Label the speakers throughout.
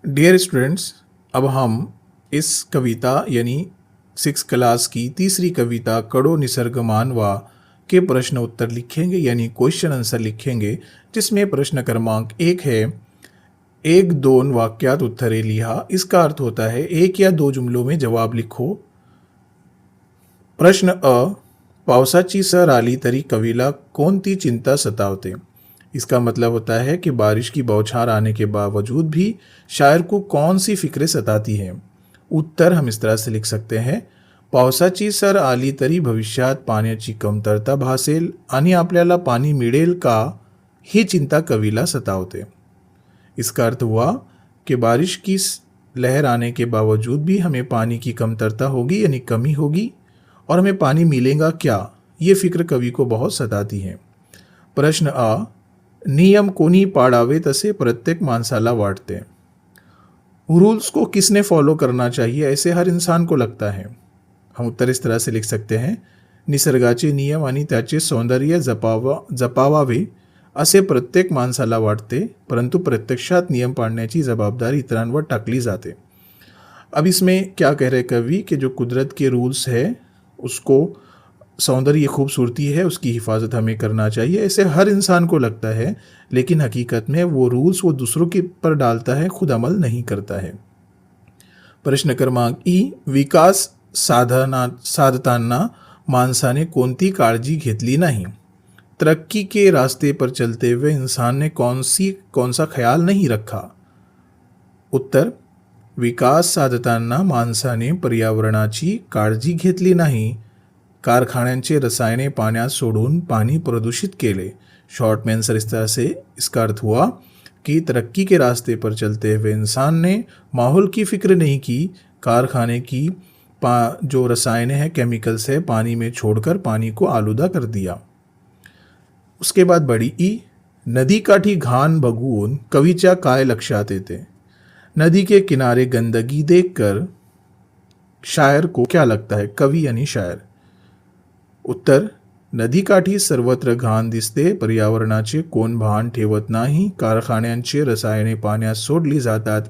Speaker 1: Dear students, अब हम इस कविता यानी 6 क्लास की तीसरी कविता कड़ो निसर्ग मानवा के प्रश्न उत्तर लिखेंगे यानी क्वेश्चन आंसर लिखेंगे, जिसमें प्रश्न क्रमांक 1 है, एक दोन वाक्यात उत्तरे लिहा। इसका अर्थ होता है एक या दो जुमलों में जवाब लिखो। प्रश्न अ, पावसाची सर आली तरी कवीला कोणती चिंता सतावते। इसका मतलब होता है कि बारिश की बौछार आने के बावजूद भी शायर को कौन सी फिक्रें सताती हैं। उत्तर हम इस तरह से लिख सकते हैं, पावसाची सर आली तरी भविष्यात पाण्याची कमतरता भासेल आणि आपल्याला पाणी मिळेल का ही चिंता कवीला सतावते। इसका अर्थ हुआ कि बारिश की लहर आने के बावजूद भी हमें पानी की कमतरता होगी यानी कमी होगी और हमें पानी मिलेगा क्या, ये फिक्र कवि को बहुत सताती है। प्रश्न आ, नियम कोणी पाड़ावे तसे प्रत्येक माणसाला वाटते। रूल्स को किसने फॉलो करना चाहिए ऐसे हर इंसान को लगता है। हम उत्तर इस तरह से लिख सकते हैं, निसर्गाचे नियम आणि त्याचे सौंदर्य जपावावे असे प्रत्येक माणसाला वाटते, परंतु प्रत्यक्षात नियम पाळण्याची जबाबदारी इतरांवर टाकली जाते। अब इसमें क्या कह रहे कवि कि जो कुदरत के रूल्स है उसको सौंदर्य खूबसूरती है उसकी हिफाजत हमें करना चाहिए, ऐसे हर इंसान को लगता है, लेकिन हकीकत में वो रूल्स वो दूसरों के पर डालता है, खुद अमल नहीं करता है। प्रश्न क्रमांक ई, विकास साधताना माणसाने कोणती काळजी घेतली नाही। तरक्की के रास्ते पर चलते हुए इंसान ने कौन सा ख्याल नहीं रखा। उत्तर, विकास साधताना माणसाने पर्यावरणाची काळजी घेतली नाही, कारखान्यांचे रसायने पाण्यात सोडून पानी प्रदूषित केले। शॉर्ट में आंसर इस तरह से इसका अर्थ हुआ कि तरक्की के रास्ते पर चलते हुए इंसान ने माहौल की फिक्र नहीं की, कारखाने की जो रसायने हैं केमिकल्स है पानी में छोड़कर पानी को आलूदा कर दिया। उसके बाद बड़ी ई, नदी काठी घाण बघून कवीच्या काय लक्षात येते। नदी के किनारे गंदगी देखकर शायर को क्या लगता है, कवि यानी शायर। उत्तर, नदीकाठी सर्वत्र घाण दिसते, पर्यावरणाचे कोण भान ठेवत नाही, कारखान्यांची रसायने पाण्यात सोडली जातात,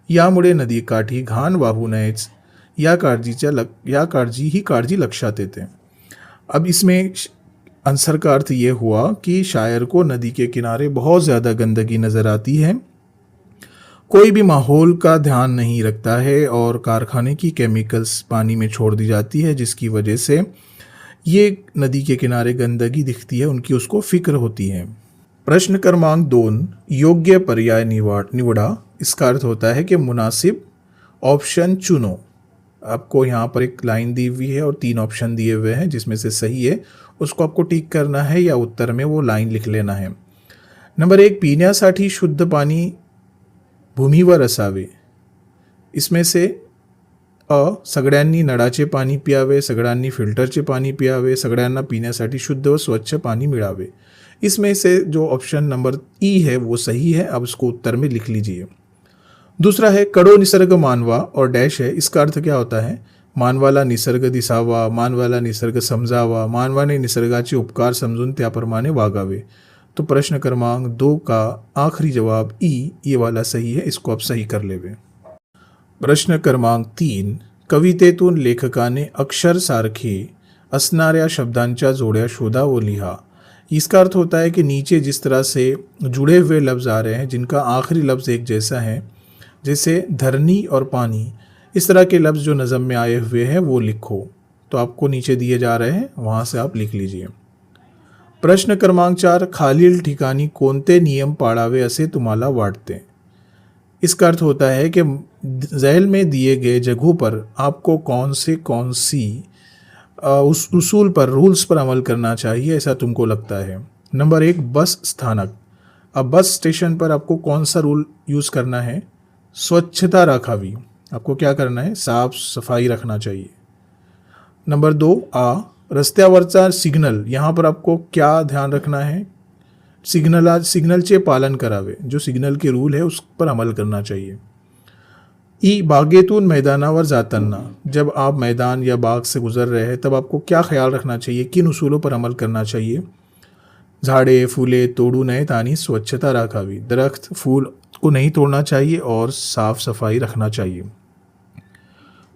Speaker 1: यामुळे नदीकाठी घाण वाहू नयेच या काळजी लक्षात येते। अब इसमें आंसर का अर्थ ये हुआ कि शायर को नदी के किनारे बहुत ज़्यादा गंदगी नज़र आती है, कोई भी माहौल का ध्यान नहीं रखता है और कारखाने की केमिकल्स पानी में छोड़ दी जाती है, जिसकी वजह से ये नदी के किनारे गंदगी दिखती है, उनकी उसको फिक्र होती है। प्रश्न क्रमांक 2, योग्य पर्याय निवड़ा। इसका अर्थ होता है कि मुनासिब ऑप्शन चुनो। आपको यहाँ पर एक लाइन दी हुई है और 3 ऑप्शन दिए हुए हैं, जिसमें से सही है उसको आपको टिक करना है या उत्तर में वो लाइन लिख लेना है। नंबर 1, पिण्यासाठी शुद्ध पाणी भूमीवर असावे। इसमें से सगळ्यांनी नळाचे पाणी प्यावे, सगळ्यांनी फिल्टरचे पाणी प्यावे, सगळ्यांना पिण्यासाठी शुद्ध व स्वच्छ पानी मिळावे। इसमें से जो ऑप्शन नंबर ई है वो सही है, अब उसको उत्तर में लिख लीजिए। दूसरा है, कड़ो निसर्ग मानवा और डैश है। इसका अर्थ क्या होता है, मानवाला निसर्ग दिसावा, मानवाला निसर्ग समजावा, मानवाने निसर्गाचे उपकार समजून त्याप्रमाणे वागावे। तो प्रश्न क्रमांक 2 का आखिरी जवाब ई ये वाला सही है, इसको आप सही कर लेवे। प्रश्न क्रमांक 3, कवितेतून लेखकाने अक्षर सारखे असणाऱ्या शब्दांच्या जोड्या शोधा व लिहा। इसका अर्थ होता है कि नीचे जिस तरह से जुड़े हुए लफ्ज़ आ रहे हैं जिनका आखिरी लफ्ज़ एक जैसा है, जैसे धरनी और पानी, इस तरह के लफ्ज़ जो नज़म में आए हुए हैं वो लिखो। तो आपको नीचे दिए जा रहे हैं, वहाँ से आप लिख लीजिए। प्रश्न क्रमांक 4, खालील ठिकाणी कोणते नियम पाळावे असे तुम्हाला वाटते। इसका अर्थ होता है कि झैल में दिए गए जगहों पर आपको कौन सी उस उसूल पर, रूल्स पर अमल करना चाहिए ऐसा तुमको लगता है। नंबर 1, बस स्थानक। अब बस स्टेशन पर आपको कौन सा रूल यूज़ करना है, स्वच्छता राखावी, आपको क्या करना है, साफ सफाई रखना चाहिए। नंबर 2, रस्त्यावरचा सिग्नल, यहाँ पर आपको क्या ध्यान रखना है, सिग्नलचे पालन करावे, जो सिग्नल के रूल है उस पर अमल करना चाहिए। ई, बागेतून मैदानावर जाताना, जब आप मैदान या बाग से गुजर रहे हैं तब आपको क्या ख्याल रखना चाहिए, किन उसूलों पर अमल करना चाहिए। झाडे फुले तोडू नयेत आणि स्वच्छता राखावी. दरख्त फूल को नहीं तोड़ना चाहिए और साफ सफाई रखना चाहिए.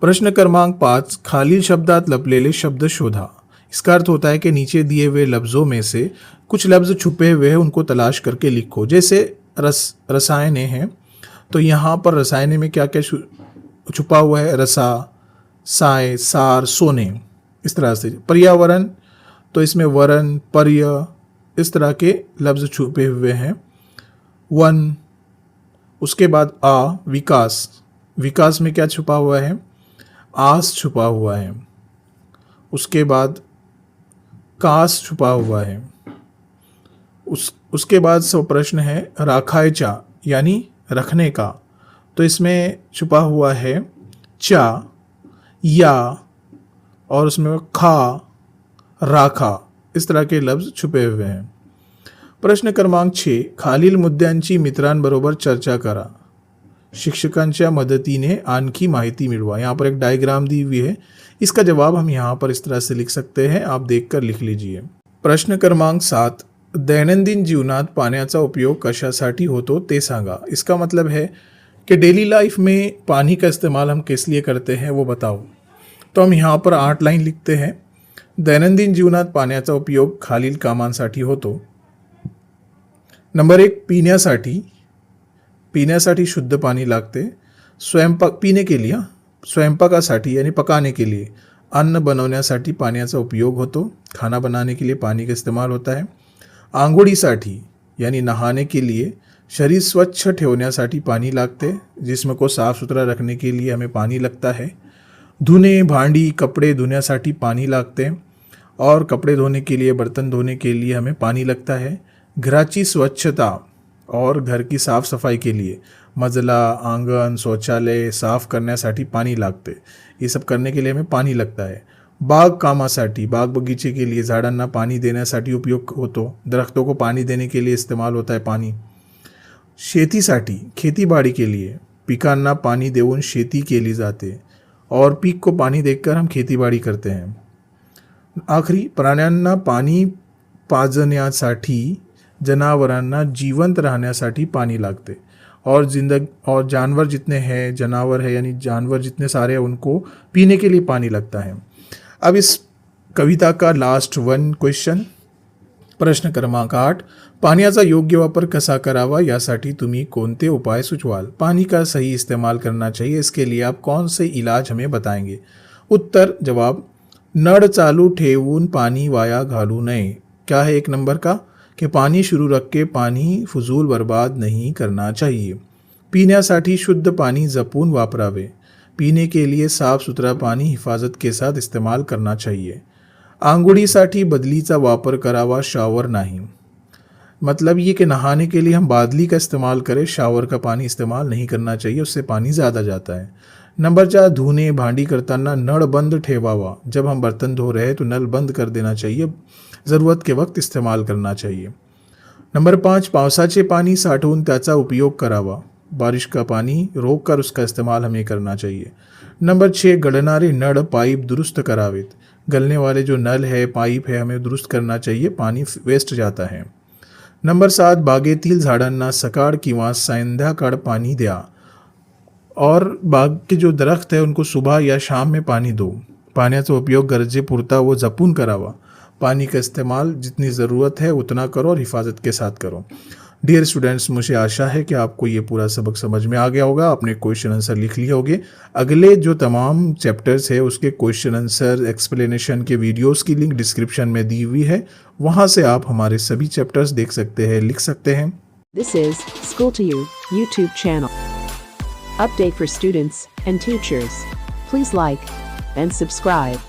Speaker 1: प्रश्न क्रमांक 5, खालील शब्दात लपलेले शब्द शोधा. इसका अर्थ होता है कि नीचे दिए हुए लफ्ज़ों में से कुछ लफ्ज़ छुपे हुए हैं, उनको तलाश करके लिखो. जैसे रसायने हैं, तो यहाँ पर रसायने में क्या क्या छुपा हुआ है? रसा, साय, सार, सोने. इस तरह से. पर्यावरण, तो इसमें वरण, पर्य, इस तरह के लफ्ज़ छुपे हुए हैं. वन, उसके बाद आ, विकास. विकास में क्या छुपा हुआ है? आस छुपा हुआ है. उसके बाद कास छुपा हुआ है. उसके बाद सब प्रश्न है राखायचा यानी रखने का, तो इसमें छुपा हुआ है चा, या, और उसमें खा, राखा. इस तरह के लफ्ज छुपे हुए हैं. प्रश्न क्रमांक 6, खालील मुद्द्यांची मित्रांबरोबर चर्चा करा. शिक्षकांच्या मदतीने आणखी माहिती मिळवा. यहाँ पर एक डायग्राम दी हुई है. इसका जवाब हम यहाँ पर इस तरह से लिख सकते हैं. आप देखकर लिख लीजिए. प्रश्न क्रमांक 7, दैनंदिन जीवनात पाण्याचा उपयोग कशासाठी होतो ते सांगा. इसका मतलब है कि डेली लाइफ में पानी का इस्तेमाल हम किस लिए करते हैं वो बताओ. तो हम यहाँ पर 8 लाइन लिखते हैं. दैनंदिन जीवनात पाण्याचा उपयोग खालील कामांसाठी होतो. नंबर 1, पिण्यासाठी शुद्ध पाणी लागते. स्वयंपाक, पीने के लिए, स्वयंपाकासाठी यानी पकाने के लिए. अन्न बनवण्यासाठी पाण्याचा उपयोग होतो. खाना बनाने के लिए पानी का इस्तेमाल होता है. आंघोळीसाठी यानी नहाने के लिए. शरीर स्वच्छ ठेवण्यासाठी पानी लागते. जिस्म को साफ सुथरा रखने के लिए हमें पानी लगता है. धुने, भांडी, कपड़े धुण्यासाठी पानी लागते. और कपड़े धोने के लिए, बर्तन धोने के लिए हमें पानी लगता है. घराची स्वच्छता और घर की साफ सफाई के लिए मजला, आंगण, शौचालय साफ करण्यासाठी पानी लागते. ये सब करने के लिए हमें पानी लगता है. बाग कामासाठी, बाग बगीचे के लिए झाडांना पानी देण्यासाठी उपयोग होतो. दरख्तों को पानी देने के लिए इस्तेमाल होता है पानी. शेतीसाठी, खेतीबाड़ी के लिए पिकांना पानी देऊन शेती केली जाते और पीक को पानी देकर हम खेतीबाड़ी करते हैं. आखरी, प्राण्यांना पाणी पाजण्यासाठी, जनावरांना जिवंत राहण्यासाठी पानी लागते. और जानवर जितने हैं, जनावर है यानी जानवर जितने सारे हैं, उनको पीने के लिए पानी लगता है. अब इस कविता का लास्ट 1 क्वेश्चन. प्रश्न क्रमांक 8, पाण्याचा योग्य वापर कसा करावा यासाठी तुम्ही कोणते उपाय सुचवाल. पानी का सही इस्तेमाल करना चाहिए, इसके लिए आप कौन से इलाज हमें बताएंगे. उत्तर, जवाब, नळ चालू ठेवून पानी वाया घालू नये. क्या है 1 नंबर का? कि पानी शुरू रख के पानी फजूल बर्बाद नहीं करना चाहिए. पीण्यासाठी शुद्ध पानी जपून वापरावे. पीने के लिए साफ सुथरा पानी हिफाजत के साथ इस्तेमाल करना चाहिए. आंघोळीसाठी बदलीचा वापर करावा, शावर नहीं. मतलब ये कि नहाने के लिए हम बादली का इस्तेमाल करें, शावर का पानी इस्तेमाल नहीं करना चाहिए, उससे पानी ज़्यादा जाता है. नंबर 4, धुने भांडी करताना नळ बंद ठेवावा. जब हम बर्तन धो रहे हैं तो नल बंद कर देना चाहिए, ज़रूरत के वक्त इस्तेमाल करना चाहिए. नंबर 5, पावसाचे पानी साठवून त्याचा उपयोग करावा. बारिश का पानी रोक कर उसका इस्तेमाल हमें करना चाहिए. नंबर 6, गळणारे नळ पाइप दुरुस्त करावेत. गलने वाले जो नल है, पाइप है, हमें दुरुस्त करना चाहिए, पानी वेस्ट जाता है. नंबर 7, बागेतील झाडांना सकाळ किंवा संध्याकाळ पानी द्या. और बाग के जो दरख्त है उनको सुबह या शाम में पानी दो. पाण्याचा उपयोग गरजेपुरता वो जपून करावा. पानी का इस्तेमाल जितनी ज़रूरत है उतना करो और हिफाजत के साथ करो. डियर स्टूडेंट्स, मुझे आशा है कि आपको ये पूरा सबक समझ में आ गया होगा. आपने क्वेश्चन आंसर लिख लिए होंगे. अगले जो तमाम चैप्टर्स है उसके क्वेश्चन आंसर एक्सप्लेनेशन के वीडियोस की लिंक डिस्क्रिप्शन में दी हुई है. वहाँ से आप हमारे सभी चैप्टर्स देख सकते हैं, लिख सकते हैं.
Speaker 2: This is School to You YouTube channel. Update for students and teachers. Please like and subscribe.